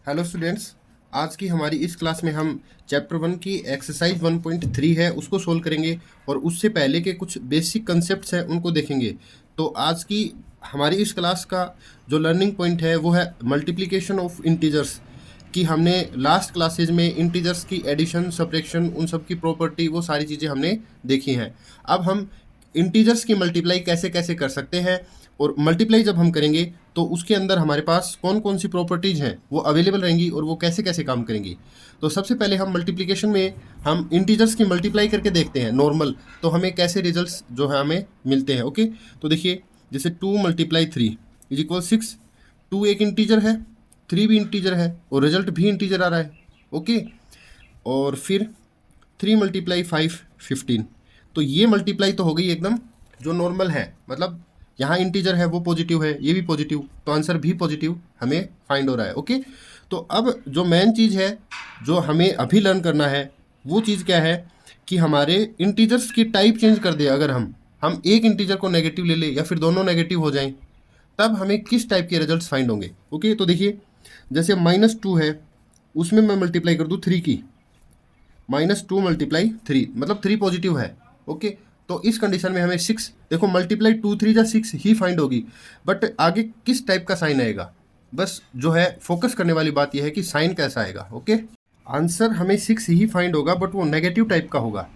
Hello students. आज की हमारी इस क्लास में हम चैप्टर 1 की एक्सरसाइज 1.3 है उसको सोल्व करेंगे और उससे पहले के कुछ बेसिक कंसेप्ट्स हैं उनको देखेंगे। तो आज की हमारी इस क्लास का जो लर्निंग पॉइंट है वो है मल्टीप्लिकेशन ऑफ इंटीजर्स। कि हमने लास्ट क्लासेज में इंटीजर्स की एडिशन सब्ट्रैक्शन उन सब की प्रॉपर्टी वो सारी चीज़ें हमने देखी हैं। अब हम इंटीजर्स की मल्टीप्लाई कैसे कैसे कर सकते हैं और मल्टीप्लाई जब हम करेंगे तो उसके अंदर हमारे पास कौन कौन सी प्रॉपर्टीज़ हैं वो अवेलेबल रहेंगी और वो कैसे कैसे काम करेंगी। तो सबसे पहले हम मल्टीप्लिकेशन में हम इंटीजर्स की मल्टीप्लाई करके देखते हैं नॉर्मल, तो हमें कैसे रिजल्ट्स जो है हमें मिलते हैं। ओके, तो देखिए जैसे 2 × 3 = 6। 2 एक इंटीजर है, 3 भी इंटीजर है और रिजल्ट भी इंटीजर आ रहा है। ओके, और फिर 3 × 5 15। तो ये मल्टीप्लाई तो हो गई एकदम जो नॉर्मल है, मतलब यहाँ इंटीजर है वो पॉजिटिव है, ये भी पॉजिटिव, तो आंसर भी पॉजिटिव हमें फाइंड हो रहा है। ओके, तो अब जो मेन चीज़ है जो हमें अभी लर्न करना है वो चीज़ क्या है कि हमारे इंटीजर्स की टाइप चेंज कर दे। अगर हम एक इंटीजर को नेगेटिव ले ले या फिर दोनों नेगेटिव हो जाएं, तब हमें किस टाइप के रिजल्ट्स फाइंड होंगे। ओके, तो देखिए जैसे -2 है, उसमें मैं मल्टीप्लाई कर दूँ 3 की, -2 × 3 मतलब 3 पॉजिटिव है। ओके, तो इस कंडीशन में हमें 6, देखो मल्टीप्लाई 2 3 = 6 ही फाइंड होगी, बट आगे किस टाइप का साइन आएगा, बस जो है फोकस करने वाली बात यह है कि साइन कैसा आएगा। ओके, आंसर हमें 6 ही फाइंड होगा बट वो नेगेटिव टाइप का होगा।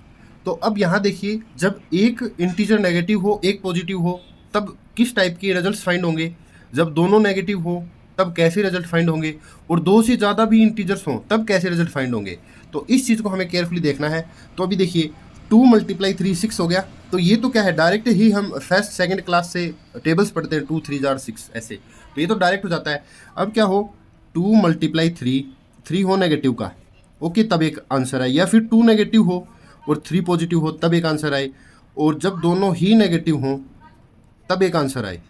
तो अब यहाँ देखिए जब एक इंटीजर नेगेटिव हो एक पॉजिटिव हो तब किस टाइप के रिजल्ट्स फाइंड होंगे, जब दोनों नेगेटिव हो तब कैसे रिजल्ट फाइंड होंगे, और 2 से ज़्यादा भी इंटीजर्स हों तब कैसे रिजल्ट फाइंड होंगे। तो इस चीज़ को हमें केयरफुली देखना है। तो अभी देखिए 2 × 3 6 हो गया, तो ये तो क्या है डायरेक्ट ही हम फर्स्ट सेकंड क्लास से टेबल्स पढ़ते हैं 2 3 6 ऐसे, तो ये तो डायरेक्ट हो जाता है। अब क्या हो 2 × 3 3 हो नेगेटिव का, ओके, तब एक आंसर आए, या फिर 2 नेगेटिव हो और 3 पॉजिटिव हो तब एक आंसर आए, और जब दोनों ही नेगेटिव हों तब एक आंसर आए।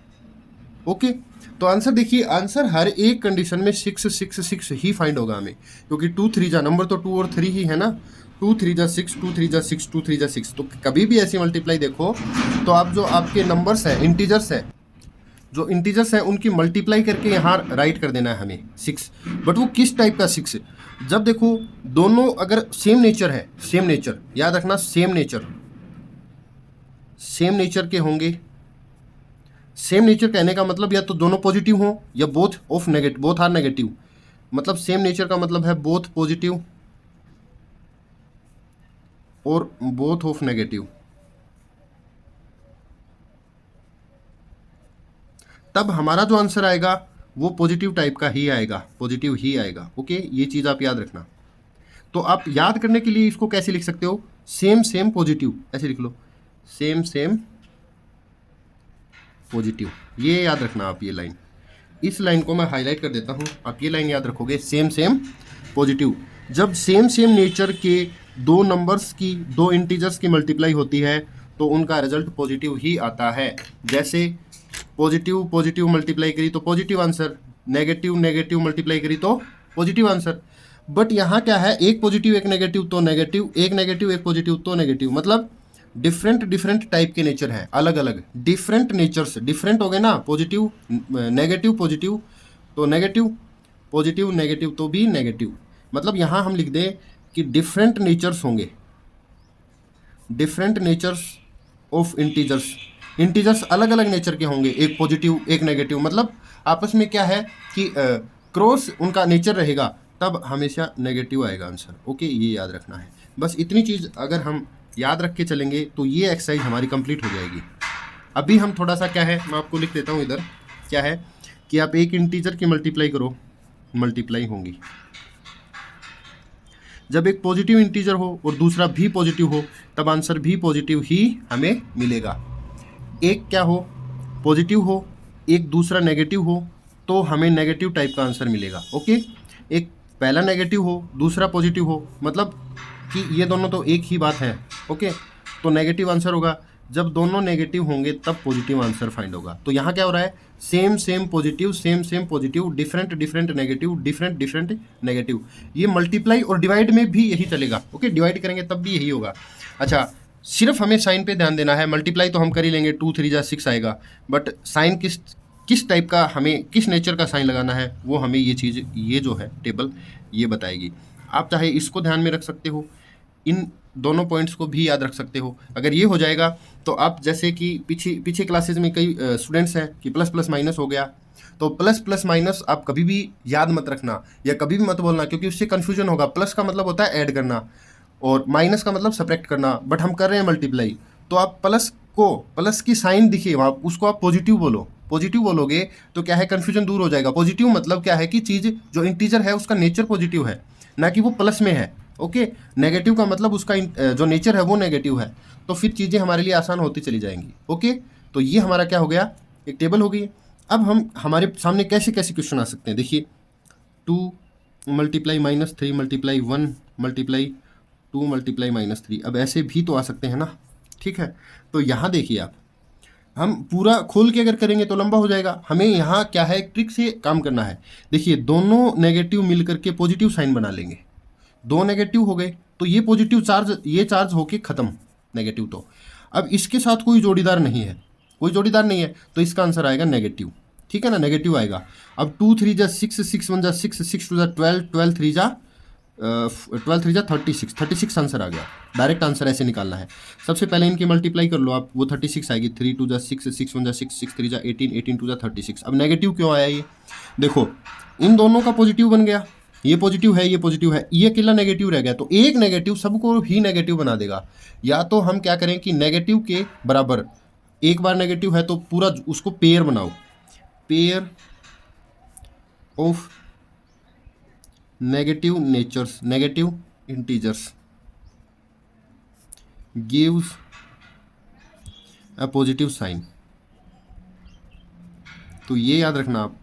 ओके, तो आंसर देखिए आंसर हर एक कंडीशन में 6 6 6 ही फाइंड होगा हमें, क्योंकि 2 3 जा नंबर तो 2 और 3 ही है ना, 2 3 = 6 2 3 = 6 2 3 = 6। तो कभी भी ऐसी मल्टीप्लाई देखो तो आप जो आपके नंबर्स हैं इंटीजर्स हैं, जो इंटीजर्स हैं उनकी मल्टीप्लाई करके यहाँ राइट कर देना है हमें 6। बट वो किस टाइप का 6, जब देखो दोनों अगर सेम नेचर है, सेम नेचर याद रखना, सेम नेचर के होंगे। सेम नेचर कहने का मतलब या तो दोनों पॉजिटिव हों या बोथ आर नेगेटिव, मतलब सेम नेचर का मतलब है बोथ पॉजिटिव और बोथ ऑफ नेगेटिव, तब हमारा जो आंसर आएगा वो पॉजिटिव टाइप का ही आएगा, पॉजिटिव ही आएगा। ओके, ये चीज़ आप याद रखना। तो आप याद करने के लिए इसको कैसे लिख सकते हो, सेम सेम पॉजिटिव ऐसे लिख लो, सेम सेम पॉजिटिव, ये याद रखना आप। ये लाइन, इस लाइन को मैं हाईलाइट कर देता हूँ, आप ये लाइन याद रखोगे, सेम सेम पॉजिटिव। जब सेम सेम नेचर के दो नंबर्स की, दो इंटीजर्स की मल्टीप्लाई होती है तो उनका रिजल्ट पॉजिटिव ही आता है। जैसे पॉजिटिव पॉजिटिव मल्टीप्लाई करी तो positive answer, negative negative multiply करी तो पॉजिटिव आंसर। बट यहाँ क्या है, एक पॉजिटिव एक नेगेटिव तो नेगेटिव, एक नेगेटिव एक पॉजिटिव तो नेगेटिव, मतलब डिफरेंट टाइप के नेचर हैं, अलग अलग डिफरेंट नेचर्स, डिफरेंट हो गए ना, पॉजिटिव नेगेटिव पॉजिटिव तो नेगेटिव, पॉजिटिव नेगेटिव तो भी नेगेटिव, मतलब यहाँ हम लिख दें कि डिफरेंट नेचर्स होंगे, different natures of integers, integers अलग अलग नेचर के होंगे, एक पॉजिटिव एक नेगेटिव, मतलब आपस में क्या है कि क्रॉस उनका नेचर रहेगा, तब हमेशा नेगेटिव आएगा आंसर। ओके, ये याद रखना है। बस इतनी चीज़ अगर हम याद रख के चलेंगे तो ये एक्सरसाइज हमारी कंप्लीट हो जाएगी। अभी हम थोड़ा सा क्या है, मैं आपको लिख देता हूँ इधर, क्या है कि आप एक इंटीजर की मल्टीप्लाई करो, मल्टीप्लाई होंगी जब एक पॉजिटिव इंटीजर हो और दूसरा भी पॉजिटिव हो तब आंसर भी पॉजिटिव ही हमें मिलेगा। एक क्या हो, पॉजिटिव हो, एक दूसरा नेगेटिव हो तो हमें नेगेटिव टाइप का आंसर मिलेगा। ओके, एक पहला नेगेटिव हो दूसरा पॉजिटिव हो, मतलब कि ये दोनों तो एक ही बात है। ओके, तो नेगेटिव आंसर होगा, जब दोनों नेगेटिव होंगे तब पॉजिटिव आंसर फाइंड होगा। तो यहाँ क्या हो रहा है, same same positive same same positive, different different negative different different negative. ये मल्टीप्लाई और डिवाइड में भी यही चलेगा। ओके, डिवाइड करेंगे तब भी यही होगा। अच्छा, सिर्फ हमें साइन पे ध्यान देना है, मल्टीप्लाई तो हम कर ही लेंगे, 2 3 = 6 आएगा, बट साइन किस टाइप का हमें किस नेचर का साइन लगाना है वो हमें ये चीज़ ये जो है टेबल ये बताएगी। आप चाहे इसको ध्यान में रख सकते हो, इन दोनों पॉइंट्स को भी याद रख सकते हो। अगर ये हो जाएगा तो आप जैसे कि पीछे क्लासेस में कई स्टूडेंट्स हैं कि प्लस प्लस माइनस हो गया, तो प्लस प्लस माइनस आप कभी भी याद मत रखना या कभी भी मत बोलना, क्योंकि उससे कन्फ्यूजन होगा। प्लस का मतलब होता है ऐड करना और माइनस का मतलब सब्ट्रैक्ट करना, बट हम कर रहे हैं मल्टीप्लाई। तो आप प्लस की साइन दिखे वहाँ, उसको आप पॉजिटिव बोलो। पॉजिटिव बोलोगे तो क्या है, कन्फ्यूजन दूर हो जाएगा। पॉजिटिव मतलब क्या है कि चीज़ जो इंटीजर है उसका नेचर पॉजिटिव है, ना कि वो प्लस में है। ओके, नेगेटिव का मतलब उसका जो नेचर है वो नेगेटिव है, तो फिर चीज़ें हमारे लिए आसान होती चली जाएंगी। ओके, तो ये हमारा क्या हो गया, एक टेबल हो गई। अब हम हमारे सामने कैसे कैसे क्वेश्चन आ सकते हैं, देखिए 2 मल्टीप्लाई -3 मल्टीप्लाई 1 मल्टीप्लाई 2 मल्टीप्लाई -3, अब ऐसे भी तो आ सकते हैं ना। ठीक है, तो यहाँ देखिए आप, हम पूरा खोल के अगर करेंगे तो लंबा हो जाएगा। हमें यहाँ क्या है, ट्रिक से काम करना है। देखिए दोनों नेगेटिव मिल करके पॉजिटिव साइन बना लेंगे। दो नेगेटिव हो गए तो ये पॉजिटिव चार्ज, ये चार्ज होके खत्म नेगेटिव। तो अब इसके साथ कोई जोड़ीदार नहीं है, कोई जोड़ीदार नहीं है, तो इसका आंसर आएगा नेगेटिव। ठीक है ना, नेगेटिव आएगा। अब 2 3 जा 6, 6 1 जा 6, 6 2 जा 12, 12 3 जा 36, 36 आंसर आ गया। डायरेक्ट आंसर ऐसे निकालना है। सबसे पहले इनकी मल्टीप्लाई कर लो आप, वो 36 आएगी। 3 2 जा 6, 6 1 जा 6, 6 3 जा 18, 18 2 जा 36। अब नेगेटिव क्यों आया, ये देखो इन दोनों का पॉजिटिव बन गया, ये पॉजिटिव है, ये पॉजिटिव है, ये अकेला नेगेटिव रह गया। तो एक नेगेटिव सबको ही नेगेटिव बना देगा। या तो हम क्या करें कि नेगेटिव के बराबर, एक बार नेगेटिव है तो पूरा उसको पेयर बनाओ, pair of negative natures, negative integers gives a positive sign. तो ये याद रखना आप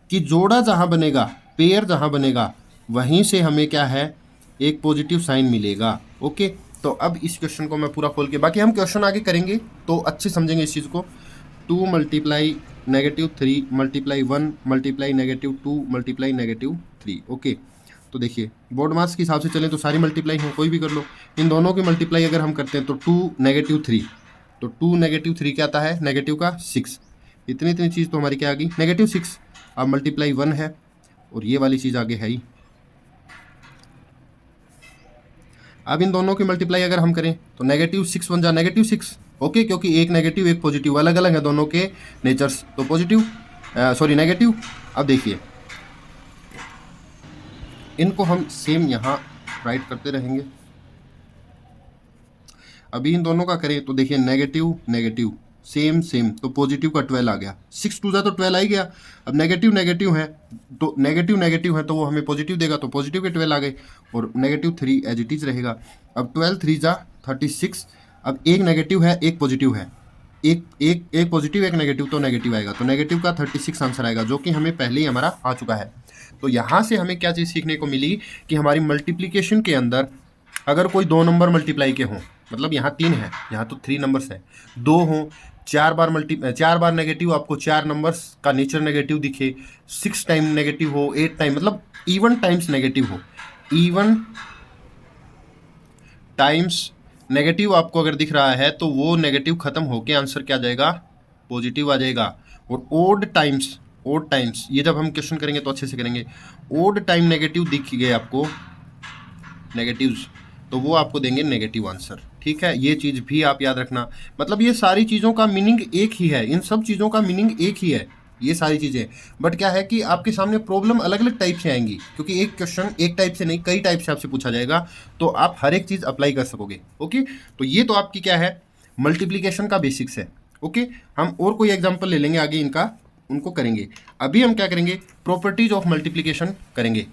कि जोड़ा जहां बनेगा, पेयर जहां बनेगा, वहीं से हमें क्या है, एक पॉजिटिव साइन मिलेगा। ओके, तो अब इस क्वेश्चन को मैं पूरा खोल के, बाकी हम क्वेश्चन आगे करेंगे तो अच्छे समझेंगे इस चीज़ को। 2 multiply -3 multiply 1 multiply -2 multiply -3। Okay, तो देखिए बोर्ड मास के हिसाब से चलें तो सारी मल्टीप्लाई हो, कोई भी कर लो। इन दोनों की मल्टीप्लाई अगर हम करते हैं तो 2 -3, तो 2 -3 क्या आता है, नेगेटिव का 6। इतनी इतनी चीज़ तो हमारी क्या आ गई, -6। अब मल्टीप्लाई 1 है और ये वाली चीज़ आगे है ही। अब इन दोनों की मल्टीप्लाई अगर हम करें तो -6 1 जा -6। ओके, क्योंकि एक नेगेटिव एक पॉजिटिव, अलग अलग है दोनों के नेचर्स, तो पॉजिटिव सॉरी नेगेटिव। अब देखिए इनको हम सेम यहाँ राइट करते रहेंगे। अभी इन दोनों का करें तो देखिए नेगेटिव नेगेटिव सेम सेम, तो पॉजिटिव का 12 आ गया। 6 2 जा तो 12 आ ही गया। अब नेगेटिव नेगेटिव है तो नेगेटिव नेगेटिव है तो वो हमें पॉजिटिव देगा, तो पॉजिटिव के 12 आ गए और -3 एज इट इज रहेगा। अब 12 3 जा 36। अब एक नेगेटिव है एक पॉजिटिव है, एक पॉजिटिव एक नेगेटिव, तो नेगेटिव आएगा, तो नेगेटिव का 36 आंसर आएगा, जो कि हमें पहले ही हमारा आ चुका है। तो यहाँ से हमें क्या चीज़ सीखने को मिली कि हमारी मल्टीप्लिकेशन के अंदर अगर कोई 2 नंबर मल्टीप्लाई के हों, मतलब यहाँ 3 है, यहाँ तो 3 नंबर्स है, 2 हों, 4 बार नेगेटिव, आपको 4 नंबर्स का नेचर नेगेटिव दिखे, 6 टाइम नेगेटिव हो, 8 टाइम, मतलब इवन टाइम्स नेगेटिव हो, इवन टाइम्स नेगेटिव आपको अगर दिख रहा है तो वो नेगेटिव खत्म होके आंसर क्या आ जाएगा, पॉजिटिव आ जाएगा। और ओड टाइम्स ये जब हम क्वेश्चन करेंगे तो अच्छे से करेंगे। ओड टाइम नेगेटिव दिख गए आपको नेगेटिव्स, तो वो आपको देंगे नेगेटिव आंसर। ठीक है, ये चीज़ भी आप याद रखना। मतलब ये सारी चीज़ों का मीनिंग एक ही है, इन सब चीज़ों का मीनिंग एक ही है, ये सारी चीज़ें। बट क्या है कि आपके सामने प्रॉब्लम अलग अलग टाइप से आएंगी, क्योंकि एक क्वेश्चन एक टाइप से नहीं कई टाइप से आपसे पूछा जाएगा, तो आप हर एक चीज़ अप्लाई कर सकोगे। ओके, तो ये तो आपकी क्या है, मल्टीप्लिकेशन का बेसिक्स है। ओके, हम और कोई एग्जाम्पल ले लेंगे आगे इनका, उनको करेंगे। अभी हम क्या करेंगे, प्रॉपर्टीज ऑफ मल्टीप्लिकेशन करेंगे।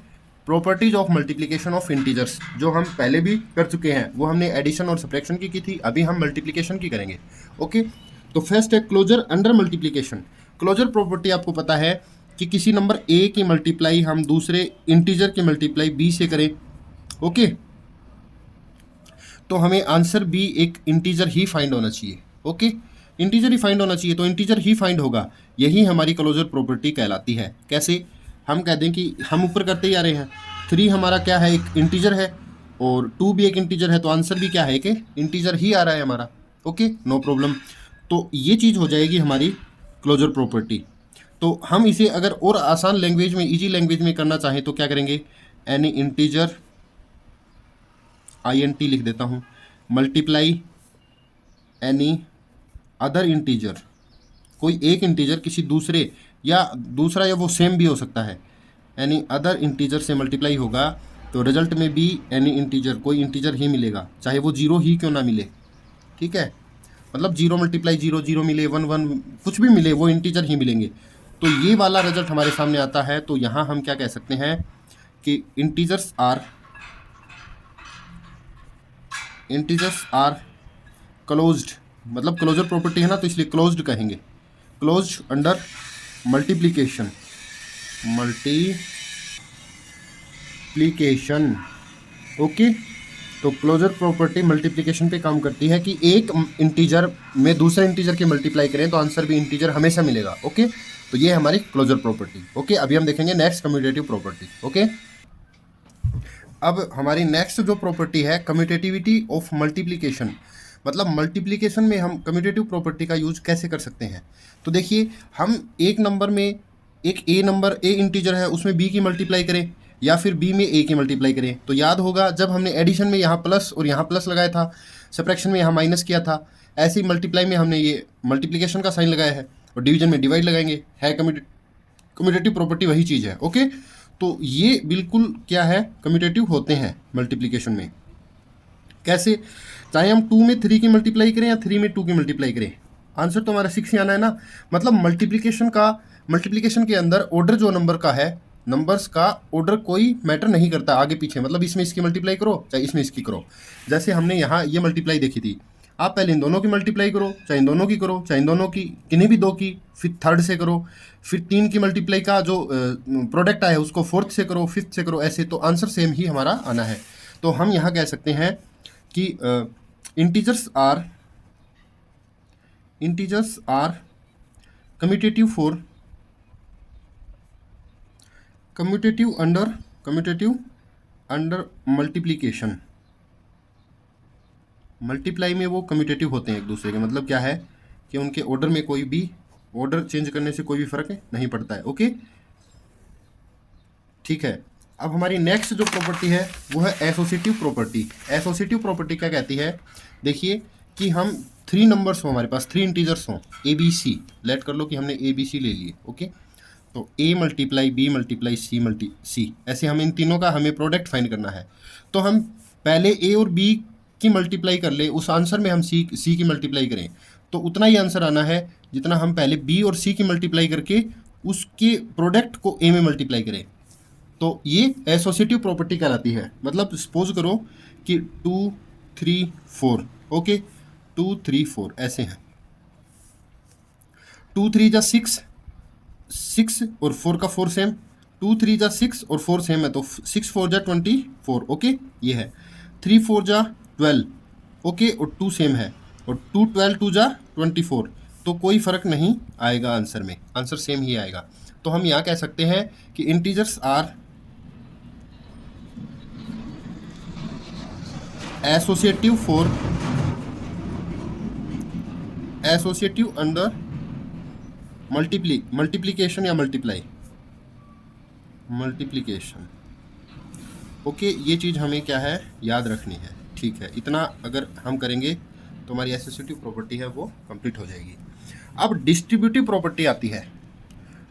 Properties of multiplication of integers, जो हम पहले भी कर चुके हैं, वो हमने एडिशन और सब्ट्रैक्शन की थी, अभी हम मल्टीप्लिकेशन की करेंगे। ओके, तो फर्स्ट है closure under multiplication. Closure property आपको पता है कि किसी नंबर ए की मल्टीप्लाई हम दूसरे इंटीजर की मल्टीप्लाई बी से करें। ओके, तो हमें आंसर बी एक इंटीजर ही फाइंड होना चाहिए। ओके, इंटीजर ही फाइंड होना चाहिए, तो इंटीजर ही फाइंड होगा, यही हमारी क्लोजर प्रॉपर्टी कहलाती है। कैसे, हम कह दें कि हम ऊपर करते ही आ रहे हैं, 3 हमारा क्या है, एक इंटीजर है, और 2 भी एक इंटीजर है, तो आंसर भी क्या है कि इंटीजर ही आ रहा है हमारा। Okay, no problem. तो ये चीज़ हो जाएगी हमारी क्लोजर प्रॉपर्टी। तो हम इसे अगर और आसान लैंग्वेज में, इजी लैंग्वेज में करना चाहें तो क्या करेंगे, एनी इंटीजर, INT लिख देता हूँ, मल्टीप्लाई एनी अदर इंटीजर, कोई एक इंटीजर किसी दूसरे, या दूसरा या वो सेम भी हो सकता है, एनी अदर इंटीजर से मल्टीप्लाई होगा तो रिजल्ट में भी एनी इंटीजर, कोई इंटीजर ही मिलेगा, चाहे वो जीरो ही क्यों ना मिले। ठीक है, मतलब 0 × 0 0 मिले, 1 1 कुछ भी मिले, वो इंटीजर ही मिलेंगे। तो ये वाला रिजल्ट हमारे सामने आता है। तो यहाँ हम क्या कह सकते हैं कि इंटीजर्स आर क्लोज्ड, मतलब क्लोजर प्रॉपर्टी है ना, तो इसलिए क्लोज्ड कहेंगे, क्लोज्ड अंडर मल्टीप्लिकेशन। ओके, तो क्लोजर प्रॉपर्टी मल्टीप्लिकेशन पे काम करती है कि एक इंटीजर में दूसरे इंटीजर के मल्टीप्लाई करें तो आंसर भी इंटीजर हमेशा मिलेगा। ओके, तो ये हमारी क्लोजर प्रॉपर्टी। ओके, अभी हम देखेंगे नेक्स्ट कम्यूटेटिव प्रॉपर्टी। ओके, अब हमारी नेक्स्ट जो प्रॉपर्टी है कम्यूटेटिविटी ऑफ मल्टीप्लिकेशन, मतलब मल्टीप्लिकेशन में हम कम्यूटेटिव प्रॉपर्टी का यूज कैसे कर सकते हैं। तो देखिए, हम एक नंबर में एक ए इंटीजर है उसमें बी की मल्टीप्लाई करें, या फिर बी में ए की मल्टीप्लाई करें। तो याद होगा जब हमने एडिशन में यहाँ प्लस और यहाँ प्लस लगाया था, सब्ट्रैक्शन में यहाँ माइनस किया था, ऐसे ही मल्टीप्लाई में हमने ये मल्टीप्लिकेशन का साइन लगाया है, और डिवीजन में डिवाइड लगाएंगे, है कम्यूटेटिव प्रॉपर्टी वही चीज़ है। ओके, तो ये बिल्कुल क्या है, कम्यूटेटिव होते हैं मल्टीप्लिकेशन में। कैसे, चाहे हम 2 में 3 की मल्टीप्लाई करें या 3 में 2 की मल्टीप्लाई करें, आंसर तो हमारा 6 ही आना है ना। मतलब मल्टीप्लिकेशन के अंदर ऑर्डर जो नंबर का है, नंबर्स का ऑर्डर कोई मैटर नहीं करता आगे पीछे, मतलब इसमें इसकी मल्टीप्लाई करो चाहे इसमें इसकी करो। जैसे हमने यहाँ ये मल्टीप्लाई देखी थी, आप पहले इन दोनों की मल्टीप्लाई करो, चाहे इन दोनों की करो, चाहे इन दोनों की किन्हीं भी दो की, फिर थर्ड से करो, फिर 3 की मल्टीप्लाई का जो प्रोडक्ट आया उसको फोर्थ से करो, फिफ्थ से करो, ऐसे, तो आंसर सेम ही हमारा आना है। तो हम यहाँ कह सकते हैं कि integers are commutative under multiplication. Multiply में वो कम्यूटेटिव होते हैं एक दूसरे के, मतलब क्या है कि उनके ऑर्डर में कोई भी ऑर्डर चेंज करने से कोई भी फर्क नहीं पड़ता है। ओके, ठीक है। अब हमारी नेक्स्ट जो प्रॉपर्टी है वो है एसोसिएटिव प्रॉपर्टी। एसोसिएटिव प्रॉपर्टी क्या कहती है, देखिए कि हम 3 नंबर्स हों, हमारे पास 3 इंटीजर्स हों, ABC, लेट कर लो कि हमने ABC ले लिए। ओके, तो A multiply B multiply C, ऐसे हम इन तीनों का हमें प्रोडक्ट फाइंड करना है। तो हम पहले A और B की मल्टीप्लाई कर ले, उस आंसर में हम C की मल्टीप्लाई करें तो उतना ही आंसर आना है जितना हम पहले B और C की मल्टीप्लाई करके उसके प्रोडक्ट को A में मल्टीप्लाई करें। तो ये एसोसिएटिव प्रॉपर्टी कहलाती है। मतलब सपोज करो कि 2 3 4, ओके, 2 3 4 ऐसे हैं, 2 3 जा 6 और 4 का 4 सेम, 2 3 जा 6 और 4 सेम है तो 6 4 जा 24, ओके, ये है। 3 4 जा 12, ओके, और 2 सेम है, और 2 12 2 जा 24, तो कोई फ़र्क नहीं आएगा आंसर में, आंसर सेम ही आएगा। तो हम यहाँ कह सकते हैं कि integers are associative under multiplication या मल्टीप्लिकेशन। ओके, ये चीज़ हमें क्या है याद रखनी है। ठीक है, इतना अगर हम करेंगे तो हमारी एसोसिएटिव प्रॉपर्टी है वो कंप्लीट हो जाएगी। अब डिस्ट्रीब्यूटिव प्रॉपर्टी आती है।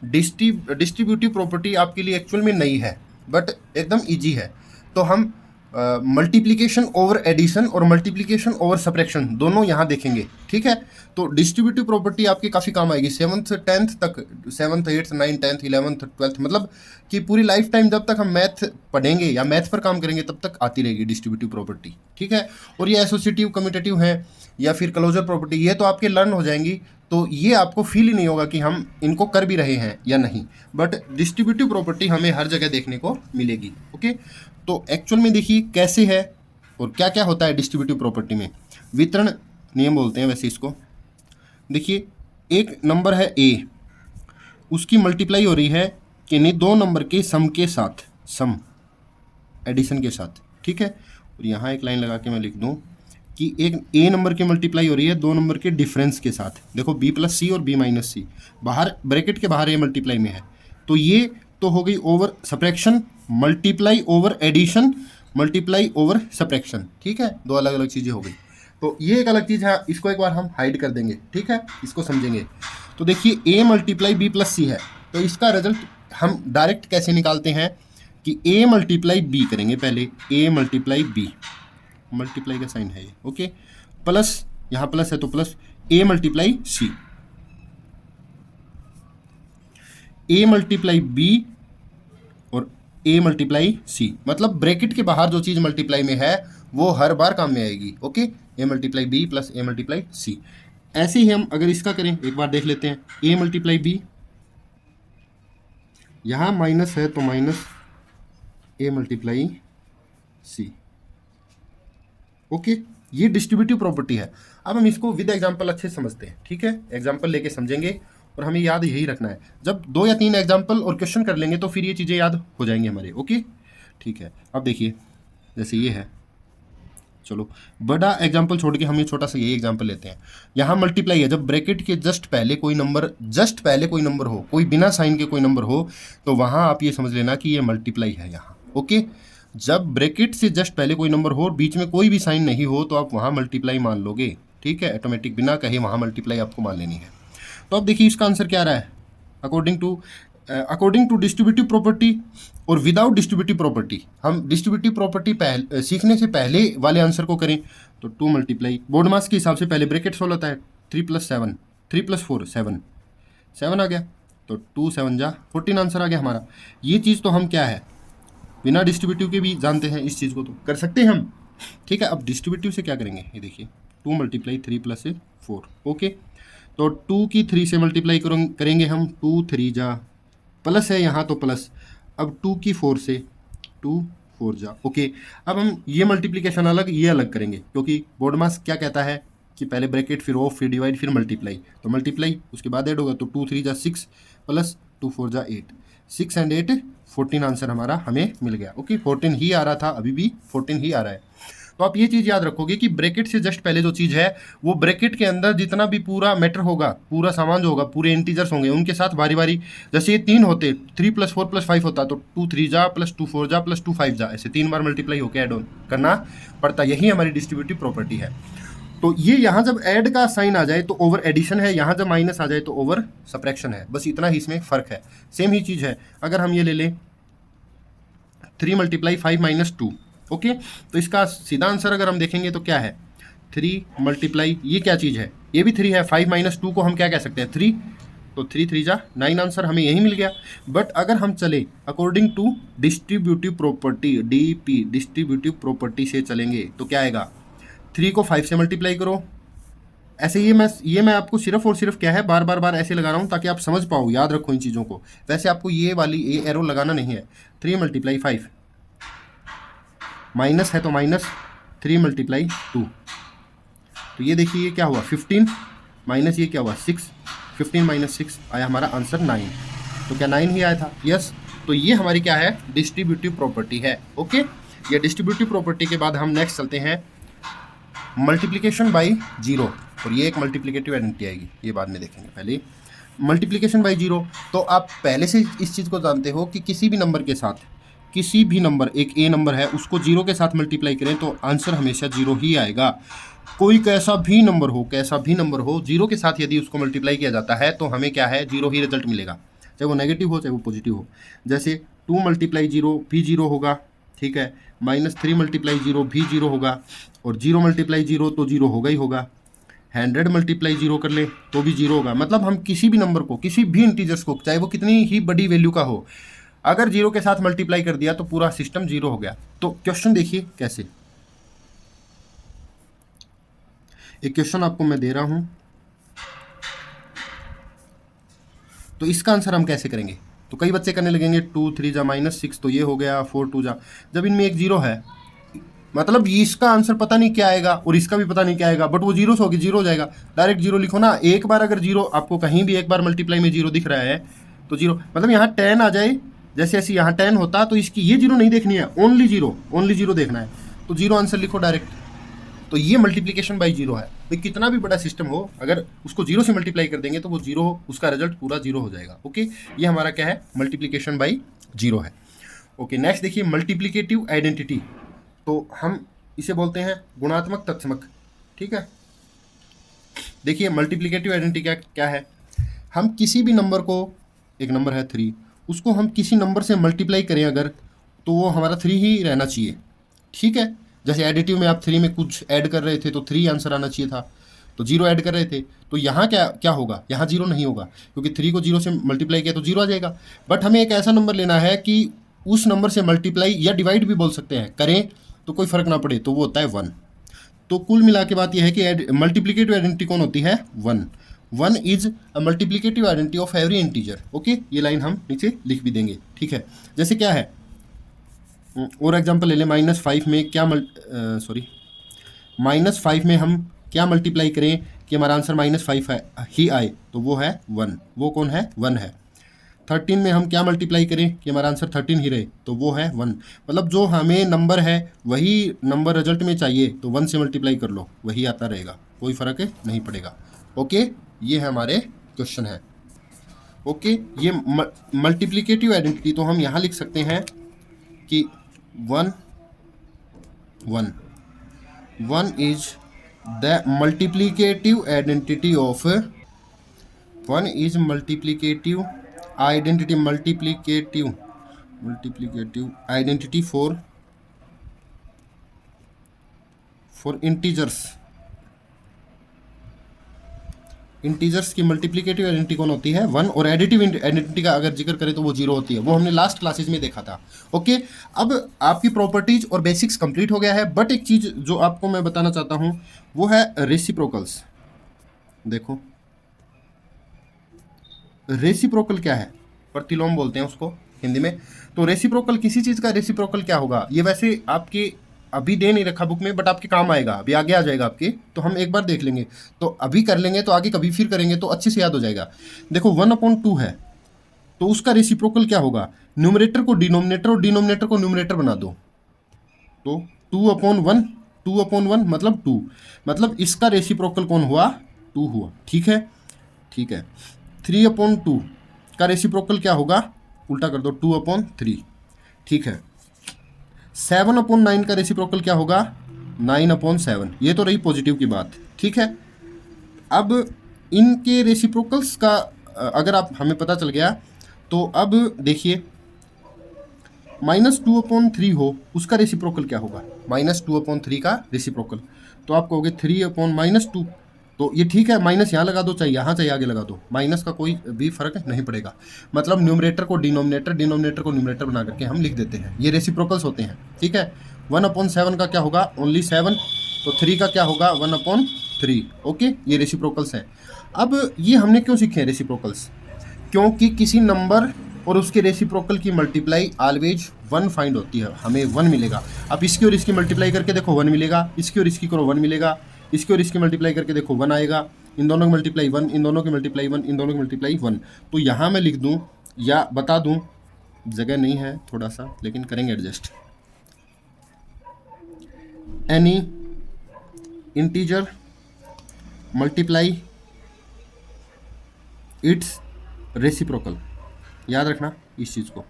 डिस्ट्रीब्यूटिव प्रॉपर्टी आपके लिए एक्चुअल में नई है बट एकदम इजी है। तो हम मल्टीप्लिकेशन ओवर एडिशन और मल्टीप्लिकेशन ओवर सब्ट्रैक्शन दोनों यहाँ देखेंगे। ठीक है, तो डिस्ट्रीब्यूटिव प्रॉपर्टी आपकी काफ़ी काम आएगी 7th से 10th तक, 7th 8th 9th 10th 11th 12th, मतलब कि पूरी लाइफ टाइम जब तक हम मैथ पढ़ेंगे या मैथ पर काम करेंगे तब तक आती रहेगी डिस्ट्रीब्यूटिव प्रॉपर्टी। ठीक है, और ये एसोसिएटिव, कम्यूटेटिव है या फिर क्लोजर प्रॉपर्टी, ये तो आपके लर्न हो जाएंगी, तो ये आपको फील ही नहीं होगा कि हम इनको कर भी रहे हैं या नहीं। बट डिस्ट्रीब्यूटिव प्रॉपर्टी हमें हर जगह देखने को मिलेगी। ओके, तो एक्चुअल में देखिए कैसे है और क्या क्या होता है डिस्ट्रीब्यूटिव प्रॉपर्टी में। वितरण नियम बोलते हैं वैसे इसको। देखिए, एक नंबर है A, उसकी मल्टीप्लाई हो रही है किन्हीं 2 नंबर के सम के साथ, सम एडिशन के साथ। ठीक है, और यहाँ एक लाइन लगा के मैं लिख दूँ कि एक ए नंबर की मल्टीप्लाई हो रही है दो नंबर के डिफरेंस के साथ। देखो बी प्लस सी और बी माइनस सी बाहर ब्रैकेट के बाहर ये मल्टीप्लाई में है, तो ये तो हो गई over subtraction, multiply over addition, multiply over subtraction. ठीक है, दो अलग अलग चीज़ें हो गई। तो ये एक अलग चीज़ है, इसको एक बार हम हाइड कर देंगे। ठीक है, इसको समझेंगे। तो देखिए ए मल्टीप्लाई बी प्लस सी है, तो इसका रिजल्ट हम डायरेक्ट कैसे निकालते हैं कि ए मल्टीप्लाई बी करेंगे पहले, ए मल्टीप्लाई बी, मल्टीप्लाई का साइन है ये, ओके, प्लस यहाँ प्लस है तो plus A multiply C, A multiply B और ए मल्टीप्लाई सी। मतलब ब्रैकेट के बाहर जो चीज़ मल्टीप्लाई में है वो हर बार काम में आएगी। Okay, A multiply B plus A multiply C. ऐसे ही हम अगर इसका करें, एक बार देख लेते हैं, ए मल्टीप्लाई बी, यहाँ माइनस है तो minus A multiply C. Okay, ये डिस्ट्रीब्यूटिव प्रॉपर्टी है। अब हम इसको विद एग्जांपल अच्छे से समझते हैं। ठीक है, एग्जांपल लेके समझेंगे और हमें याद यही रखना है। जब 2 या 3 एग्जांपल और क्वेश्चन कर लेंगे तो फिर ये चीज़ें याद हो जाएंगी हमारे। ओके, ठीक है। अब देखिए जैसे ये है, चलो बड़ा एग्जाम्पल छोड़ के हम ये छोटा सा यही एग्जाम्पल लेते हैं। यहाँ मल्टीप्लाई है, जब ब्रैकेट के जस्ट पहले कोई नंबर हो, कोई बिना साइन के कोई नंबर हो, तो वहाँ आप ये समझ लेना कि ये मल्टीप्लाई है यहाँ। ओके, जब ब्रैकेट से जस्ट पहले कोई नंबर हो और बीच में कोई भी साइन नहीं हो तो आप वहाँ मल्टीप्लाई मान लोगे। ठीक है, ऑटोमेटिक बिना कहे वहाँ मल्टीप्लाई आपको मान लेनी है। तो अब देखिए इसका आंसर क्या आ रहा है, अकॉर्डिंग टू डिस्ट्रीब्यूटिव प्रॉपर्टी और विदाउट डिस्ट्रीब्यूटिव प्रॉपर्टी। हम डिस्ट्रीब्यूटिव प्रॉपर्टी सीखने से पहले वाले आंसर को करें तो 2 मल्टीप्लाई बोर्ड मास के हिसाब से पहले ब्रैकेट सोल्व होता है, 3 + 7, 3 + 4 7, 7 आ गया, तो 2 7 जा 14 आंसर आ गया हमारा। ये चीज़ तो हम क्या है बिना डिस्ट्रीब्यूटिव के भी जानते हैं, इस चीज़ को तो कर सकते हैं हम। ठीक है, अब डिस्ट्रीब्यूटिव से क्या करेंगे, ये देखिए 2 मल्टीप्लाई 3 + 4। ओके, तो 2 की 3 से मल्टीप्लाई करेंगे हम, 2 3 जा, प्लस है यहाँ तो प्लस, अब 2 की 4 से 2 4 जा। ओके, अब हम ये मल्टीप्लिकेशन अलग ये अलग करेंगे, क्योंकि बोर्ड मास क्या कहता है कि पहले ब्रैकेट फिर ऑफ फिर डिवाइड फिर मल्टीप्लाई, तो मल्टीप्लाई उसके बाद ऐड होगा, तो 2 3 जा 6 प्लस 2 4 जा 8, 6 and 8 14 आंसर हमारा हमें मिल गया। ओके, 14 ही आ रहा था, अभी भी 14 ही आ रहा है। तो आप ये चीज़ याद रखोगे कि ब्रैकेट से जस्ट पहले जो चीज़ है वो ब्रैकेट के अंदर जितना भी पूरा मैटर होगा, पूरा सामान जो होगा, पूरे इंटीजर्स होंगे, उनके साथ बारी बारी, जैसे ये 3 होते, 3 + 4 + 5 होता, तो 2 3 जा प्लस 2 4 जा प्लस 2 5 जा, ऐसे 3 बार मल्टीप्लाई होकर ऐड ऑन करना पड़ता। यही हमारी डिस्ट्रीब्यूटिव प्रॉपर्टी है। तो ये यहाँ जब ऐड का साइन आ जाए तो ओवर एडिशन है, यहाँ जब माइनस आ जाए तो ओवर सब्ट्रैक्शन है, बस इतना ही इसमें फ़र्क है। सेम ही चीज़ है अगर हम ये ले लें 3 × 5 - 2। ओके, तो इसका सीधा आंसर अगर हम देखेंगे तो क्या है, 3 × ये क्या चीज़ है, ये भी 3 है, 5 - 2 को हम क्या कह सकते हैं, 3, तो 3 3 जा 9 आंसर हमें यही मिल गया। बट अगर हम चले according to distributive property, DP distributive property से चलेंगे तो क्या आएगा, 3 को 5 से मल्टीप्लाई करो। ऐसे ये मैं आपको सिर्फ और सिर्फ क्या है बार ऐसे लगा रहा हूँ ताकि आप समझ पाओ, याद रखो इन चीज़ों को। वैसे आपको ये वाली ए एरो लगाना नहीं है। 3 × 5 माइनस है तो माइनस 3 × 2, तो ये देखिए ये क्या हुआ 15 माइनस ये क्या हुआ 6, 15 - 6 आया हमारा आंसर 9। तो क्या 9 ही आया था, यस। तो ये हमारी क्या है डिस्ट्रीब्यूटिव प्रॉपर्टी है। ओके, ये डिस्ट्रीब्यूटिव प्रॉपर्टी के बाद हम नेक्स्ट चलते हैं मल्टीप्लिकेशन बाई जीरो, और ये एक मल्टीप्लिकेटिव आइडेंटिटी आएगी, ये बाद में देखेंगे। पहले मल्टीप्लिकेशन बाई जीरो, तो आप पहले से इस चीज़ को जानते हो कि किसी भी नंबर के साथ, किसी भी नंबर, एक ए नंबर है उसको जीरो के साथ मल्टीप्लाई करें तो आंसर हमेशा जीरो ही आएगा। कोई कैसा भी नंबर हो, जीरो के साथ यदि उसको मल्टीप्लाई किया जाता है तो हमें क्या है, जीरो ही रिजल्ट मिलेगा, चाहे वो नेगेटिव हो चाहे वो पॉजिटिव हो। जैसे 2 × 0 भी जीरो होगा, ठीक है, -3 × 0 भी जीरो होगा, और 0 × 0 तो जीरो होगा ही होगा, 100 × 0 कर ले तो भी जीरो होगा। मतलब हम किसी भी नंबर को, किसी भी इंटीजर्स को, चाहे वो कितनी ही बड़ी वैल्यू का हो, अगर जीरो के साथ मल्टीप्लाई कर दिया तो पूरा सिस्टम जीरो हो गया। तो क्वेश्चन देखिए कैसे, एक क्वेश्चन आपको मैं दे रहा हूं, तो इसका आंसर हम कैसे करेंगे। तो कई बच्चे करने लगेंगे 2 3 जा -6, तो ये हो गया 4 2 जा, जब इनमें एक जीरो है मतलब इसका आंसर पता नहीं क्या आएगा और इसका भी पता नहीं क्या आएगा, बट वो जीरो से होगी, जीरो हो जाएगा। डायरेक्ट जीरो लिखो ना, एक बार अगर जीरो आपको कहीं भी एक बार मल्टीप्लाई में जीरो दिख रहा है तो जीरो, मतलब यहाँ 10 आ जाए, जैसे ऐसे यहाँ 10 होता तो इसकी ये जीरो नहीं देखनी है, ओनली जीरो देखना है, तो जीरो आंसर लिखो डायरेक्ट। तो ये मल्टीप्लिकेशन बाई जीरो है। तो कितना भी बड़ा सिस्टम हो, अगर उसको जीरो से मल्टीप्लाई कर देंगे तो वो जीरो, उसका रिजल्ट पूरा जीरो हो जाएगा। ओके, ये हमारा क्या है, मल्टीप्लिकेशन बाई जीरो है। ओके, नेक्स्ट देखिए मल्टीप्लिकेटिव आइडेंटिटी। तो हम इसे बोलते हैं गुणात्मक तत्समक। ठीक है, देखिए मल्टीप्लिकेटिव आइडेंटिटी क्या है, हम किसी भी नंबर को, एक नंबर है 3, उसको हम किसी नंबर से मल्टीप्लाई करें अगर, तो वो हमारा 3 ही रहना चाहिए। ठीक है, जैसे एडिटिव में आप 3 में कुछ ऐड कर रहे थे तो 3 आंसर आना चाहिए था, तो 0 ऐड कर रहे थे, तो यहाँ क्या होगा, यहाँ 0 नहीं होगा, क्योंकि 3 को 0 से मल्टीप्लाई किया तो 0 आ जाएगा। बट हमें एक ऐसा नंबर लेना है कि उस नंबर से मल्टीप्लाई या डिवाइड भी बोल सकते हैं, करें तो कोई फर्क ना पड़े, तो वो होता है 1। तो कुल मिला के बात यह है कि मल्टीप्लिकेटिव आइडेंटिटी कौन होती है, 1। 1 is a multiplicative identity of every integer. Okay, ये लाइन हम नीचे लिख भी देंगे। ठीक है, जैसे क्या है, और एग्जांपल ले लें, -5 में क्या -5 में हम क्या मल्टीप्लाई करें कि हमारा आंसर -5 ही आए, तो वो है 1। वो कौन है, 1 है। 13 में हम क्या मल्टीप्लाई करें कि हमारा आंसर 13 ही रहे, तो वो है 1। मतलब जो हमें नंबर है वही नंबर रिजल्ट में चाहिए, तो 1 से मल्टीप्लाई कर लो, वही आता रहेगा, कोई फ़र्क नहीं पड़ेगा। ओके, ये है हमारे क्वेश्चन है। ओके, ये मल्टीप्लिकेटिव आइडेंटिटी तो हम यहाँ लिख सकते हैं कि 1 is the multiplicative identity of, 1 is multiplicative identity for integers की मल्टीप्लिकेटिव आइडेंटिटी कौन होती है, 1। और एडिटिव आइडेंटिटी का अगर जिक्र करें तो वो 0 होती है, वो हमने लास्ट क्लासेज में देखा था। ओके, अब आपकी प्रॉपर्टीज और बेसिक्स कंप्लीट हो गया है, बट एक चीज़ जो आपको मैं बताना चाहता हूँ वो है रेसिप्रोकल्स। देखो रेसिप्रोकल क्या है, प्रतिलोम बोलते हैं उसको हिंदी में। तो रेसिप्रोकल, किसी चीज़ का रेसिप्रोकल क्या होगा, ये वैसे आपके अभी दे नहीं रखा बुक में, बट आपके काम आएगा, अभी आगे आ जाएगा आपके, तो हम एक बार देख लेंगे, तो अभी कर लेंगे तो आगे कभी फिर करेंगे तो अच्छे से याद हो जाएगा। देखो 1/2 है, तो उसका रेसिप्रोकल क्या होगा, न्यूमरेटर को डिनोमिनेटर और डिनोमिनेटर को न्यूमरेटर बना दो, तो 2/1 मतलब 2, मतलब इसका रेसिप्रोकल कौन हुआ, 2 हुआ। ठीक है, 3/2 का रेसिप्रोकल क्या होगा, उल्टा कर दो, 2/3। ठीक है, 7/9 का रेसिप्रोकल क्या होगा, 9/7। ये तो रही पॉजिटिव की बात। ठीक है, अब इनके रेसिप्रोकल्स का अगर आप हमें पता चल गया, तो अब देखिए -2/3 हो, उसका रेसिप्रोकल क्या होगा, -2/3 का रेसिप्रोकल, तो आप कहोगे 3/-2, तो ये ठीक है, माइनस यहाँ लगा दो, चाहे यहाँ चाहे आगे लगा दो, माइनस का कोई भी फर्क नहीं पड़ेगा। मतलब न्यूमरेटर को डिनोमिनेटर, डिनोमिनेटर को न्यूमरेटर बना करके हम लिख देते हैं, ये रेसिप्रोकल्स होते हैं। ठीक है, 1/7 का क्या होगा, ओनली 7, तो 3 का क्या होगा, 1/3। ओके, ये रेसिप्रोकल्स है। अब ये हमने क्यों सीखे हैं रेसिप्रोकल्स, क्योंकि किसी नंबर और उसके रेसिप्रोकल की मल्टीप्लाई ऑलवेज 1 फाइंड होती है, हमें 1 मिलेगा। अब इसकी और इसकी मल्टीप्लाई करके देखो 1 मिलेगा, इसकी और इसकी करो 1 मिलेगा, इसकी और इसकी मल्टीप्लाई करके देखो 1 आएगा, इन दोनों की मल्टीप्लाई 1, इन दोनों की मल्टीप्लाई 1, इन दोनों की मल्टीप्लाई 1। तो यहाँ मैं लिख दूँ या बता दूँ, जगह नहीं है थोड़ा सा, लेकिन करेंगे adjust. Any integer multiply it's reciprocal, याद रखना इस चीज़ को,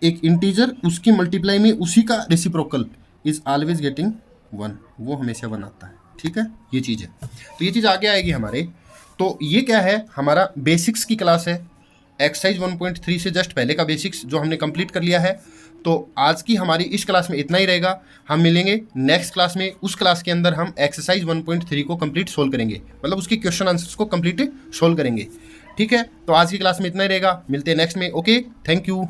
एक इंटीजर उसकी मल्टीप्लाई में उसी का रेसिप्रोकल इज ऑलवेज गेटिंग 1, वो हमेशा 1 आता है। ठीक है, ये चीज़ है, तो ये चीज़ आगे आएगी हमारे। तो ये क्या है, हमारा बेसिक्स की क्लास है, एक्सरसाइज 1.3 से जस्ट पहले का बेसिक्स जो हमने कंप्लीट कर लिया है। तो आज की हमारी इस क्लास में इतना ही रहेगा, हम मिलेंगे नेक्स्ट क्लास में। उस क्लास के अंदर हम एक्सरसाइज 1.3 को कंप्लीट सोल्व करेंगे, मतलब उसके क्वेश्चन आंसर्स को कंप्लीट सोल्व करेंगे। ठीक है, तो आज की क्लास में इतना ही रहेगा, मिलते हैं नेक्स्ट में। Okay, thank you.